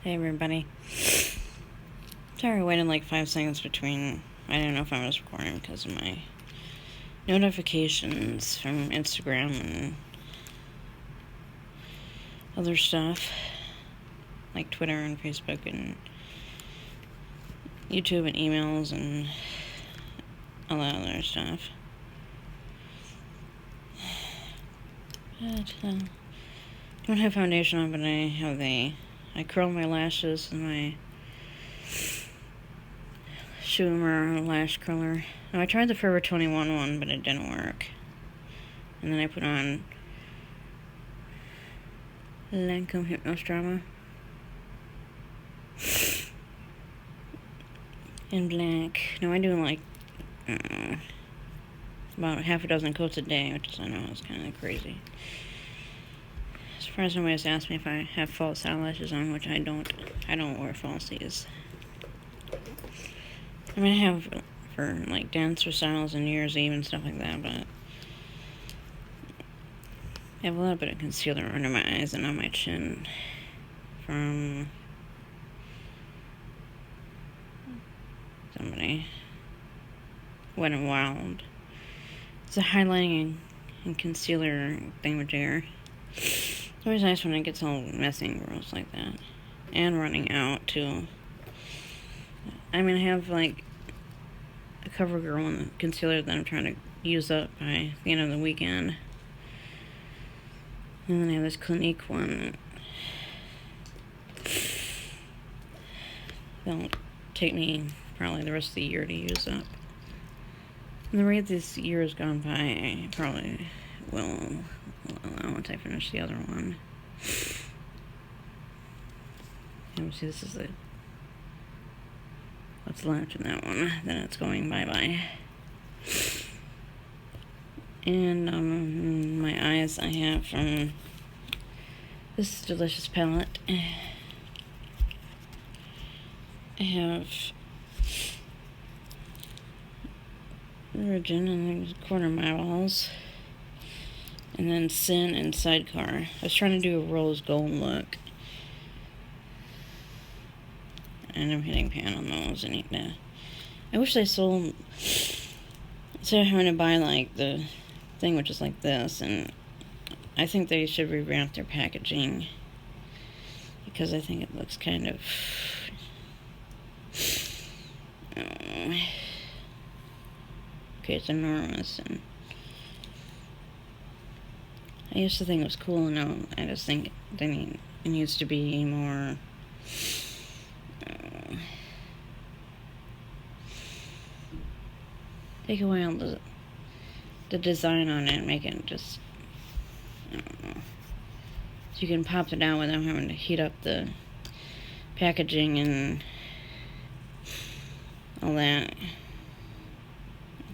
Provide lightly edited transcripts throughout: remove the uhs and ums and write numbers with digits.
Hey everybody. Sorry, I waited like 5 seconds between. I didn't know if I was recording because of my notifications from Instagram and other stuff, like Twitter and Facebook and YouTube and emails and all that other stuff. But, don't have foundation on, but I curl my lashes and my Schumer lash curler. Now, I tried the Forever 21 one, but it didn't work. And then I put on Lancome Hypnose Drama in black. Now, I do like about half a dozen coats a day, which I know is kind of crazy. Surprised nobody's asked me if I have false eyelashes on, which I don't. I don't wear falsies. I mean, I have for like dance recitals and New Year's Eve and stuff like that, but I have a little bit of concealer under my eyes and on my chin from somebody. Wet n Wild. It's a highlighting and concealer thingamajigger. It's always nice when it gets all messy and gross like that. And running out, too. I mean, I have, like, a CoverGirl and concealer that I'm trying to use up by the end of the weekend. And then I have this Clinique one that'll take me probably the rest of the year to use up. And the rate this year has gone by, I probably will once I finish the other one. And see, this is what's left in that one. Then it's going bye-bye. And my eyes I have from this delicious palette. I have Virgin and Quarter Miles. And then Sin and Sidecar. I was trying to do a rose gold look. And I'm hitting pan on those. I wish they sold, instead of having to buy like the thing which is like this, and I think they should revamp their packaging because I think it looks kind of okay, it's enormous, and I used to think it was cool, and now I just think it needs to be more take away all the design on it and make it just, I don't know, so you can pop it out without having to heat up the packaging and all that.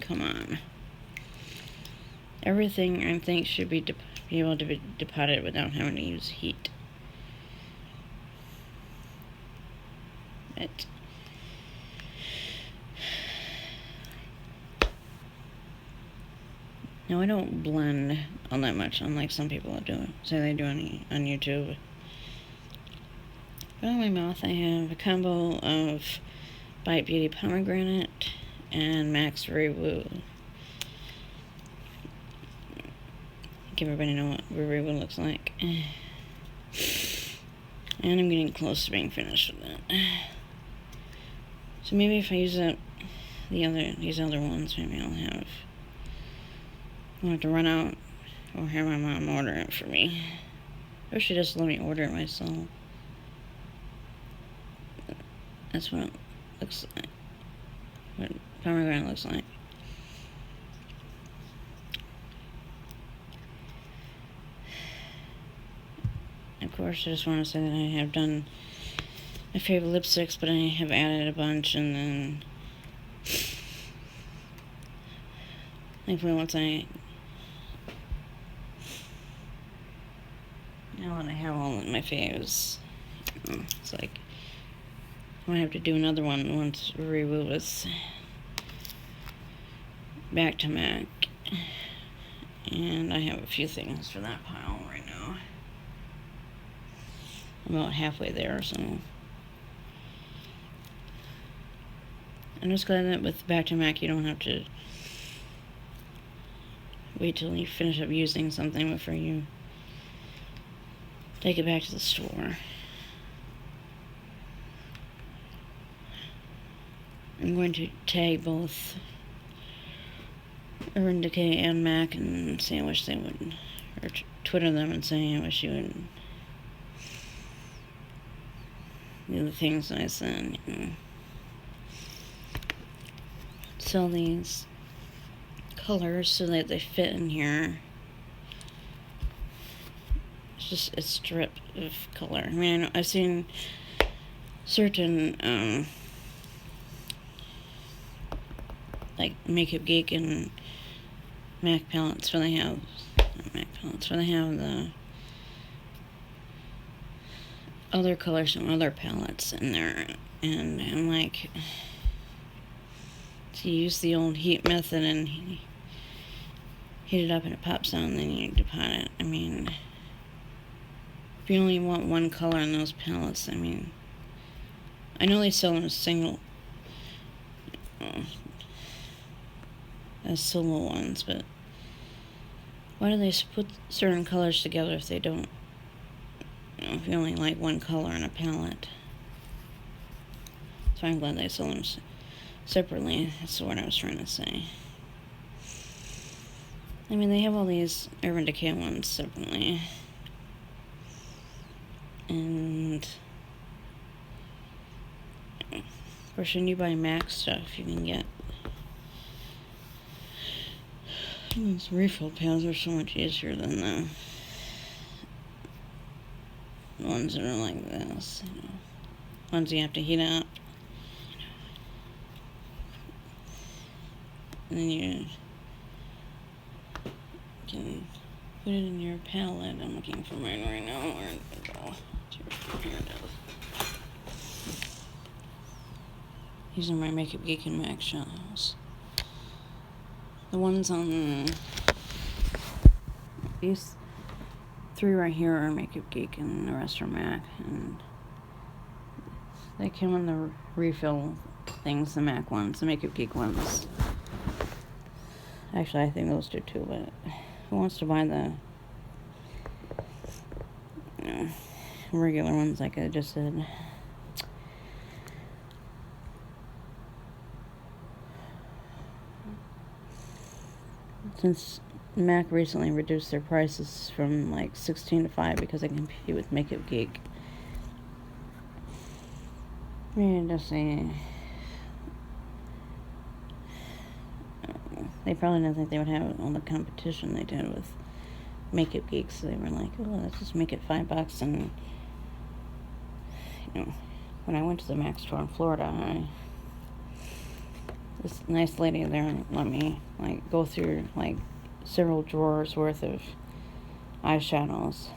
Come on. Everything, I think, should be able to be depotted without having to use heat. But no, I don't blend all that much, unlike some people that do. Say they do on YouTube. But on my mouth, I have a combo of Bite Beauty Pomegranate and Max Riri Woo. I think everybody know what Riri Woo looks like. And I'm getting close to being finished with that. So maybe if I use up these other ones, maybe I'll have to run out or have my mom order it for me. Or she just let me order it myself. That's what it looks like. What pomegranate looks like. Of course, I just want to say that I have done my favorite lipsticks, but I have added a bunch, and then thankfully once now that I have all of my faves, it's like I might have to do another one once Riri Woo is back to Mac. And I have a few things for that pile right now. I'm about halfway there, so I'm just glad that with Back to Mac you don't have to wait till you finish up using something before you take it back to the store. I'm going to tag both Urban Decay and Mac and say I wish they would, or Twitter them and say I wish you would do the things that I said, you know. Sell these colors so that they fit in here. It's just a strip of color. I mean, I've seen certain like Makeup Geek and Mac palettes where they have the other colors from other palettes in there, and I'm like, to use the old heat method and heat it up and it pops out and then you depot it. I mean, if you only want one color in those palettes, I mean, I know they sell them as single, as solo ones, but why do they put certain colors together if they don't, you know, if you only like one color in a palette? So I'm glad they sell them separately. That's what I was trying to say. I mean, they have all these Urban Decay ones separately. And of course, when you buy Mac stuff, you can get these refill pads are so much easier than the ones that are like this, you know, ones you have to heat up. And then you can put it in your palette. I'm looking for mine right now. Where did it go? Here it is. These are my Makeup Geek and Mac shelves. The ones on these three right here are Makeup Geek and the rest are Mac, and they came in the refill things, the Mac ones, the Makeup Geek ones. Actually, I think those do too, but who wants to buy the, you know, regular ones like I just said? Since Mac recently reduced their prices from like 16 to 5 because they compete with Makeup Geek. I mean, just say, they probably didn't think they would have all the competition they did with Makeup Geek, so they were like, oh, let's just make it $5. And, you know, when I went to the Mac store in Florida, this nice lady there let me, like, go through, like, several drawers worth of eyeshadows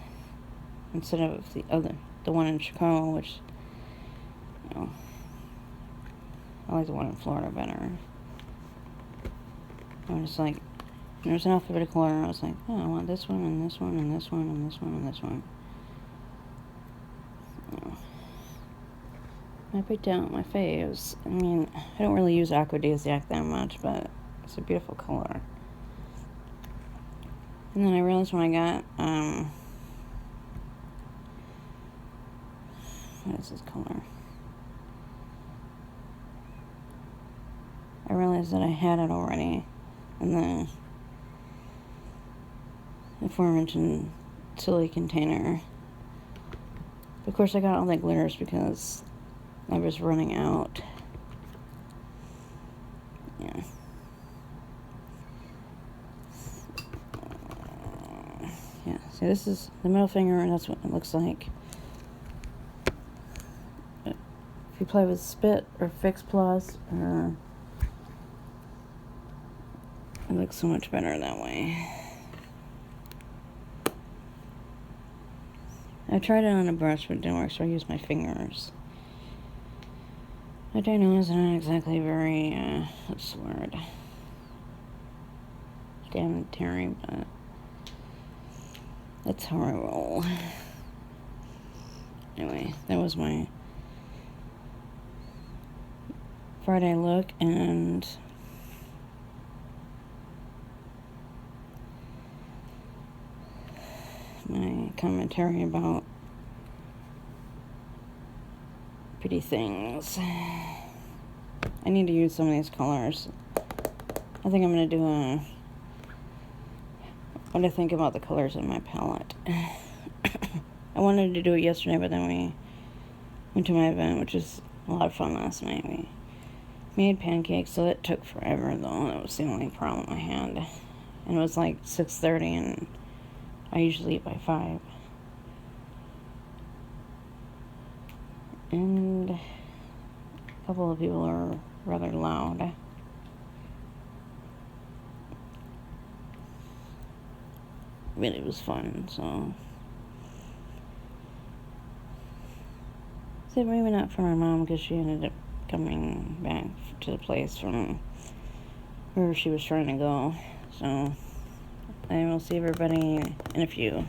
instead of the one in Chicago, which, you know, I like the one in Florida better. I was just like, there's an alphabetical order, and I was like, oh, I want this one, and this one, and this one, and this one, and this one. You know, I picked out my faves. I mean, I don't really use Aquadesiac that much, but it's a beautiful color. And then I realized when I got, what is this color? I realized that I had it already in the aforementioned silly container. Of course, I got all the glitters because I was running out. Yeah. Yeah, see, this is the middle finger, and that's what it looks like. But if you play with Spit or Fix Plus, it looks so much better that way. I tried it on a brush, but it didn't work, so I used my fingers. What I know is not exactly very, what's the word? Sanitary, but that's how I roll. Anyway, that was my Friday look and my commentary about pretty things. I need to use some of these colors. I think I'm going to do what I think about the colors in my palette. I wanted to do it yesterday, but then we went to my event, which was a lot of fun last night. We made pancakes, so that took forever, though. That was the only problem I had. And it was like 6:30, and I usually eat by 5. And a couple of people are rather loud. But it was fun, so maybe not for my mom, because she ended up coming back to the place from where she was trying to go. So I will see everybody in a few.